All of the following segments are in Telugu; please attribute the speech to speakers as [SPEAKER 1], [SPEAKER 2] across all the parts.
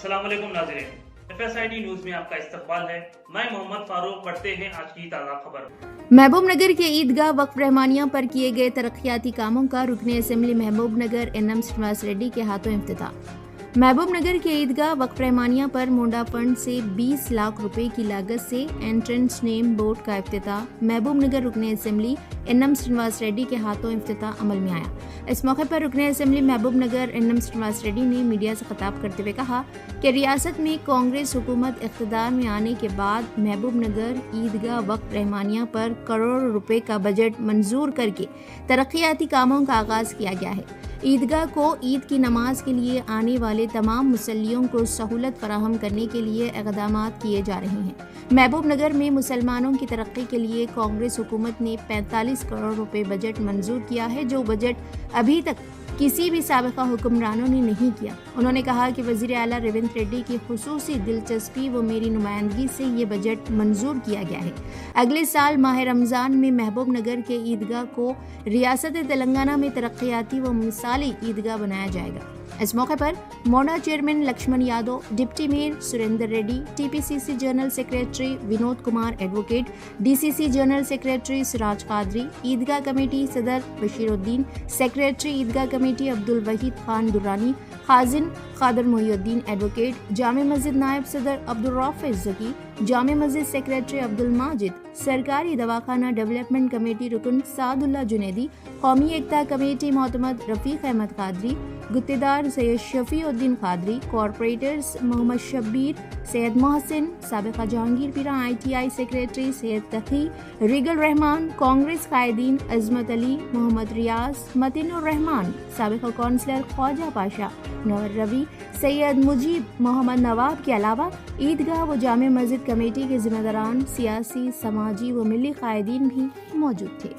[SPEAKER 1] अस्सलाम वालेकुम नाज़रीन, FSID न्यूज़ में आपका इस्तकबाल है। मैं मोहम्मद फारूक। पढ़ते हैं आज की ताज़ा खबर।
[SPEAKER 2] महबूब नगर के ईदगाह वक्फ रहमानिया पर किए गए तरक्याती कामों का रुकने असेंबली महबूब नगर एनएम श्रीनिवास रेड्डी के हाथों इफ्तिताह। महबूब नगर के ईदगाह वक्फ रहमानिया पर मोंडा फंड से 20 लाख रुपए की लागत से एंट्रेंस नेम बोर्ड का इफ्तिताह महबूब नगर रुकने असेंबली एनएम श्रीनिवास रेड्डी के हाथों इफ्तिताह अमल में आया। इस मौके पर रुकने असेंबली महबूब नगर एनएम श्रीनिवास रेड्डी ने मीडिया से खिताब करते हुए कहा कि रियासत में कांग्रेस हुकूमत इख्तिदार में आने के बाद महबूब नगर ईदगाह वक्फ रहमानिया पर करोड़ रुपए का बजट मंजूर करके तरक्याती कामों का आगाज किया गया है। ईदगाह को ईद की नमाज के लिए आने वाले तमाम मुसल्लियों को सहूलत फराहम करने के लिए इक़दाम किए जा रहे हैं। महबूब नगर में मुसलमानों की तरक्की के लिए कांग्रेस हुकूमत ने 45 करोड़ रुपए बजट मंजूर किया है, जो बजट अभी तक किसी भी साबिका हुक्मरानों ने नहीं किया। उन्होंने कहा कि वज़ीर आला रेवंत रेड्डी की खुसूसी दिलचस्पी व मेरी नुमाइंदगी से ये बजट मंजूर किया गया है। अगले साल माह रमज़ान में महबूब नगर के ईदगाह को रियासत तेलंगाना में तरक्याती व मिसाली ईदगाह बनाया जाएगा। इस मौके पर मोना chairman Lakshman Yadav, deputy mayor Surendra Reddy, TPCC general secretary Vinod Kumar advocate, DCC general secretary Siraj Qadri, Eidgah committee सदर बशीरुद्दीन, सेक्रेटरी ईदगाह कमेटी अब्दुल वहीद खान दुरानी, खाजिन खादर मोहिउद्दीन एडवोकेट, जामे मस्जिद नायब सदर अब्दुल रऊफ ज़की, जामे मस्जिद सेक्रेटरी अब्दुल माजिद, सरकारी दवाखाना डेवलपमेंट कमेटी रुकन सादुल्ला जुनेदी, कौमी एकता कमेटी मोहतमद रफीक अहमद कादरी, गुत्तेदार सैयद शफीउद्दीन कादरी, कॉरपोरेटर्स मोहम्मद शब्बीर, सैयद मोहसिन, साबिका जहांगीर पीरा ITI सेक्रेटरी सैयद तकी, रिगल रहमान, कांग्रेस कायदीन अजमत अली, मोहम्मद रियाज, मतीनुर रहमान, साबिका काउंसलर ख्वाजा पाशा, नवर रवि, सैयद मुजीब, मोहम्मद नवाब के अलावा ईदगाह व जामे मस्जिद कमेटी के जिम्मेदारान, सियासी, समाजी व मिली कायदीन भी मौजूद थे।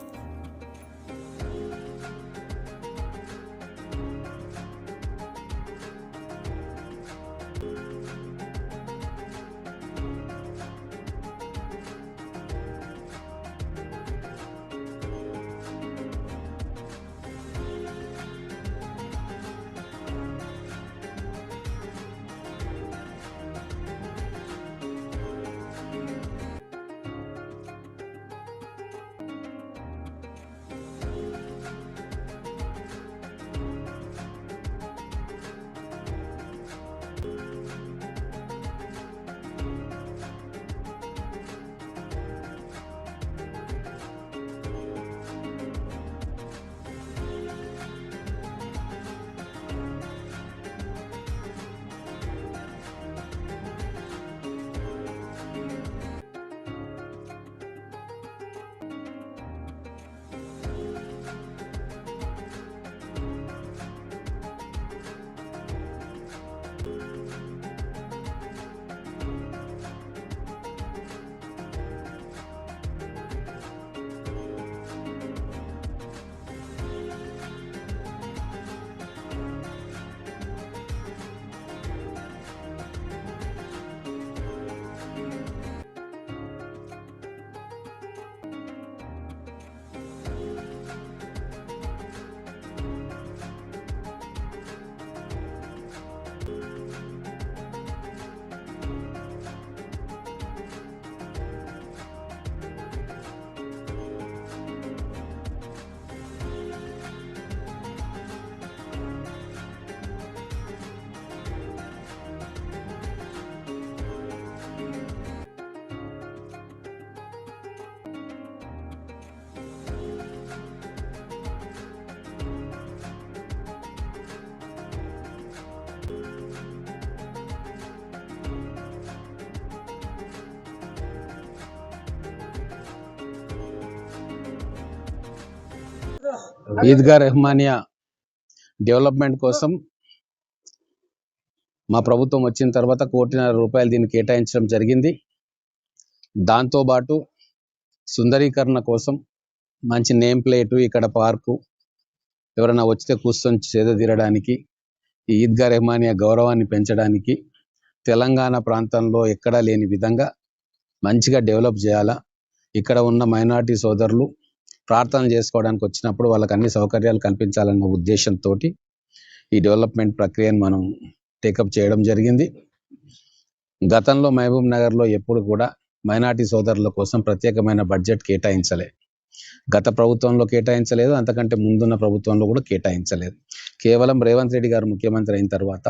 [SPEAKER 3] ఈద్గా రెహమానియా డెవలప్మెంట్ కోసం మా ప్రభుత్వం వచ్చిన తర్వాత ₹1.5 కోటి దీన్ని కేటాయించడం జరిగింది. దాంతో పాటు సుందరీకరణ కోసం మంచి నేమ్ ప్లేట్, ఇక్కడ పార్కు, ఎవరైనా వచ్చితే కూర్చొని చేదతీరడానికి, ఈ ఈద్గా రెహమానియా గౌరవాన్ని పెంచడానికి తెలంగాణ ప్రాంతంలో ఎక్కడా లేని విధంగా మంచిగా డెవలప్ చేయాలా. ఇక్కడ ఉన్న మైనారిటీ సోదరులు ప్రార్థన చేసుకోవడానికి వచ్చినప్పుడు వాళ్ళకి అన్ని సౌకర్యాలు కల్పించాలన్న ఉద్దేశంతో ఈ డెవలప్మెంట్ ప్రక్రియను మనం టేకప్ చేయడం జరిగింది. గతంలో మహబూబ్ నగర్లో ఎప్పుడు కూడా మైనార్టీ సోదరుల కోసం ప్రత్యేకమైన బడ్జెట్ కేటాయించలే. గత ప్రభుత్వంలో కేటాయించలేదు, అంతకంటే ముందున్న ప్రభుత్వంలో కూడా కేటాయించలేదు. కేవలం రేవంత్ రెడ్డి గారు ముఖ్యమంత్రి అయిన తర్వాత,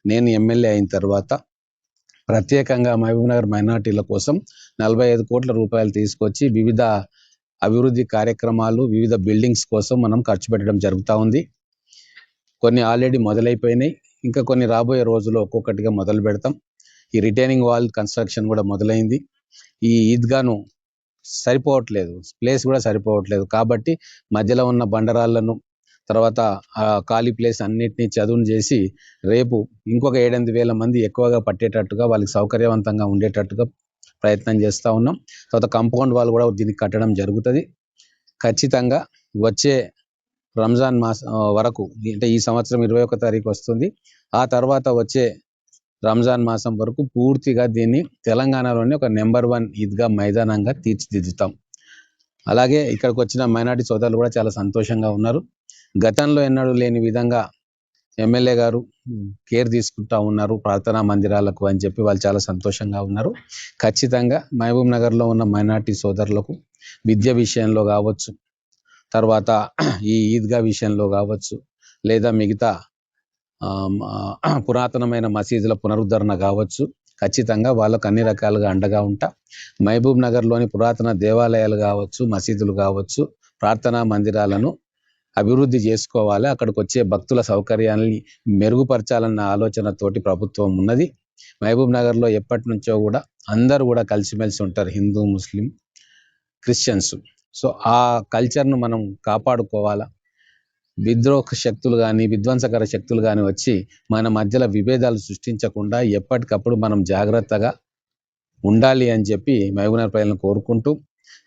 [SPEAKER 3] నేను ఎమ్మెల్యే అయిన తర్వాత ప్రత్యేకంగా మహబూబ్ నగర్ మైనార్టీల కోసం 45 కోట్ల రూపాయలు తీసుకొచ్చి వివిధ అభివృద్ధి కార్యక్రమాలు, వివిధ బిల్డింగ్స్ కోసం మనం ఖర్చు పెట్టడం జరుగుతూ ఉంది. కొన్ని ఆల్రెడీ మొదలైపోయినాయి, ఇంకా కొన్ని రాబోయే రోజుల్లో ఒక్కొక్కటిగా మొదలు పెడతాం. ఈ రిటైనింగ్ వాల్ కన్స్ట్రక్షన్ కూడా మొదలైంది. ఈ ఈద్గాను సరిపోవట్లేదు, ప్లేస్ కూడా సరిపోవట్లేదు. కాబట్టి మధ్యలో ఉన్న బండరాళ్లను, తర్వాత ఆ ఖాళీ ప్లేస్ అన్నిటినీ చదును చేసి రేపు ఇంకొక 7-8 వేల మంది ఎక్కువగా పట్టేటట్టుగా, వాళ్ళకి సౌకర్యవంతంగా ఉండేటట్టుగా ప్రయత్నం చేస్తూ ఉన్నాం. తర్వాత కాంపౌండ్ వాల్ కూడా దీనికి కట్టడం జరుగుతుంది. ఖచ్చితంగా వచ్చే రంజాన్ మాసం వరకు, అంటే ఈ సంవత్సరం 21వ తారీఖు వస్తుంది, ఆ తర్వాత వచ్చే రంజాన్ మాసం వరకు పూర్తిగా దీన్ని తెలంగాణలోనే ఒక నెంబర్ 1 ఈద్గా మైదానంగా తీర్చిదిద్దుతాం. అలాగే ఇక్కడికి వచ్చిన మైనార్టీ సోదరులు కూడా చాలా సంతోషంగా ఉన్నారు. గతంలో ఎన్నడూ లేని విధంగా ఎమ్మెల్యే గారు కేర్ తీసుకుంటా ఉన్నారు ప్రార్థనా మందిరాలకు అని చెప్పి వాళ్ళు చాలా సంతోషంగా ఉన్నారు. ఖచ్చితంగా మహబూబ్ నగర్లో ఉన్న మైనార్టీ సోదరులకు విద్య విషయంలో కావచ్చు, తర్వాత ఈ ఈద్గా విషయంలో కావచ్చు, లేదా మిగతా పురాతనమైన మసీదుల పునరుద్ధరణ కావచ్చు, ఖచ్చితంగా వాళ్ళకు అన్ని రకాలుగా అండగా ఉంటా. మహబూబ్ నగర్లోని పురాతన దేవాలయాలు కావచ్చు, మసీదులు కావచ్చు, ప్రార్థనా మందిరాలను అభివృద్ధి చేసుకోవాలి. అక్కడికి వచ్చే భక్తుల సౌకర్యాన్ని మెరుగుపరచాలన్న ఆలోచనతోటి ప్రభుత్వం ఉన్నది. మహబూబ్ నగర్లో ఎప్పటి నుంచో కూడా అందరూ కూడా కలిసిమెలిసి ఉంటారు, హిందూ, ముస్లిం, క్రిస్టియన్స్. సో ఆ కల్చర్ను మనం కాపాడుకోవాలా. విద్రోహ శక్తులు కానీ, విధ్వంసకర శక్తులు కానీ వచ్చి మన మధ్యలో విభేదాలు సృష్టించకుండా ఎప్పటికప్పుడు మనం జాగ్రత్తగా ఉండాలి అని చెప్పి మహబూబ్ నగర్ ప్రజలను కోరుకుంటూ,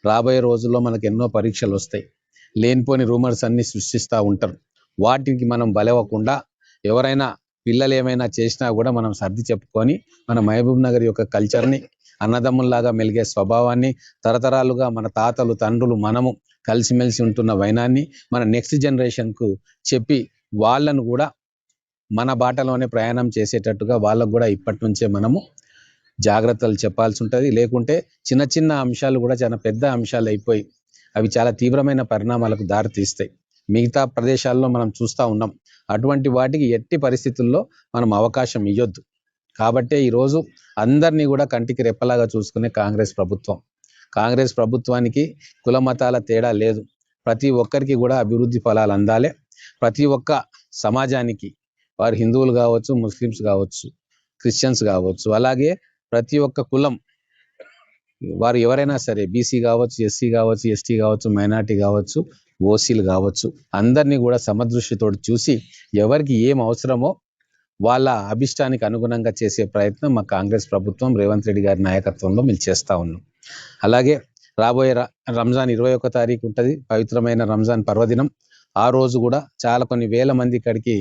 [SPEAKER 3] రాబోయే రోజుల్లో మనకు ఎన్నో పరీక్షలు వస్తాయి. లేనిపోని రూమర్స్ అన్ని సృష్టిస్తూ ఉంటారు. వాటికి మనం బలవకుండా, ఎవరైనా పిల్లలు ఏమైనా చేసినా కూడా మనం సర్ది చెప్పుకొని మన మహబూబ్ నగర్ యొక్క కల్చర్ని, అన్నదమ్ముల్లాగా మెలిగే స్వభావాన్ని, తరతరాలుగా మన తాతలు, తండ్రులు, మనము కలిసిమెలిసి ఉంటున్న వైనాన్ని మన నెక్స్ట్ జనరేషన్కు చెప్పి వాళ్ళను కూడా మన బాటలోనే ప్రయాణం చేసేటట్టుగా వాళ్ళకు కూడా ఇప్పటి నుంచే మనము జాగ్రత్తలు చెప్పాల్సి ఉంటుంది. లేకుంటే చిన్న చిన్న అంశాలు కూడా చాలా పెద్ద అంశాలు అయిపోయి అవి చాలా తీవ్రమైన పరిణామాలకు దారితీస్తాయి. మిగతా ప్రదేశాల్లో మనం చూస్తూ ఉన్నాం. అటువంటి వాటికి ఎట్టి పరిస్థితుల్లో మనం అవకాశం ఇవ్వొద్దు. కాబట్టే ఈరోజు అందరినీ కూడా కంటికి రెప్పలాగా చూసుకునే కాంగ్రెస్ ప్రభుత్వానికి కుల మతాల తేడా లేదు. ప్రతి ఒక్కరికి కూడా అభివృద్ధి ఫలాలు అందాలి. ప్రతి ఒక్క సమాజానికి, వారు హిందువులు కావచ్చు, ముస్లిమ్స్ కావచ్చు, క్రిస్టియన్స్ కావచ్చు, అలాగే ప్రతి ఒక్క కులం వారు ఎవరైనా సరే, బీసీ కావచ్చు, ఎస్సీ కావచ్చు, ఎస్టీ కావచ్చు, మైనార్టీ కావచ్చు, ఓసీలు కావచ్చు, అందరినీ కూడా సమదృష్టితో చూసి ఎవరికి ఏం అవసరమో వాళ్ళ అభిష్టానికి అనుగుణంగా చేసే ప్రయత్నం మా కాంగ్రెస్ ప్రభుత్వం రేవంత్ రెడ్డి గారి నాయకత్వంలో మేము చేస్తూ ఉన్నాం. అలాగే రాబోయే రంజాన్ 21వ తారీఖు ఉంటుంది, పవిత్రమైన రంజాన్ పర్వదినం. ఆ రోజు కూడా చాలా కొన్ని వేల మంది ఇక్కడికి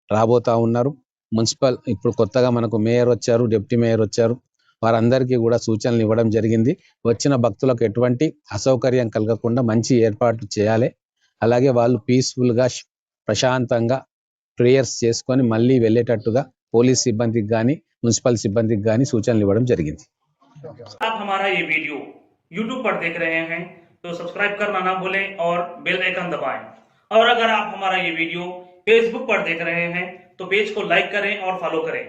[SPEAKER 3] రాబోతూ ఉన్నారు. మున్సిపల్ ఇప్పుడు కొత్తగా మనకు మేయర్ వచ్చారు, డిప్యూటీ మేయర్ వచ్చారు, వారందరికీ కూడా సూచనలు ఇవ్వడం జరిగింది. వచ్చిన భక్తులకు ఎటువంటి అసౌకర్యం కలగకుండా మంచి ఏర్పాట్లు చేయాలి. అలాగే వాళ్ళు పీస్ఫుల్గా, ప్రశాంతంగా ప్రేయర్స్ చేసుకొని మళ్ళీ వెళ్ళేటట్టుగా పోలీస్ సిబ్బందికి కానీ, మున్సిపల్ సిబ్బందికి కానీ సూచనలు ఇవ్వడం జరిగింది.
[SPEAKER 1] आप हमारा ये वीडियो YouTube पर देख रहे हैं तो सब्सक्राइब करना ना भूलें और बेल आइकन दबाएं। और अगर आप हमारा ये वीडियो Facebook पर देख रहे हैं तो पेज को लाइक करें और फॉलो करें।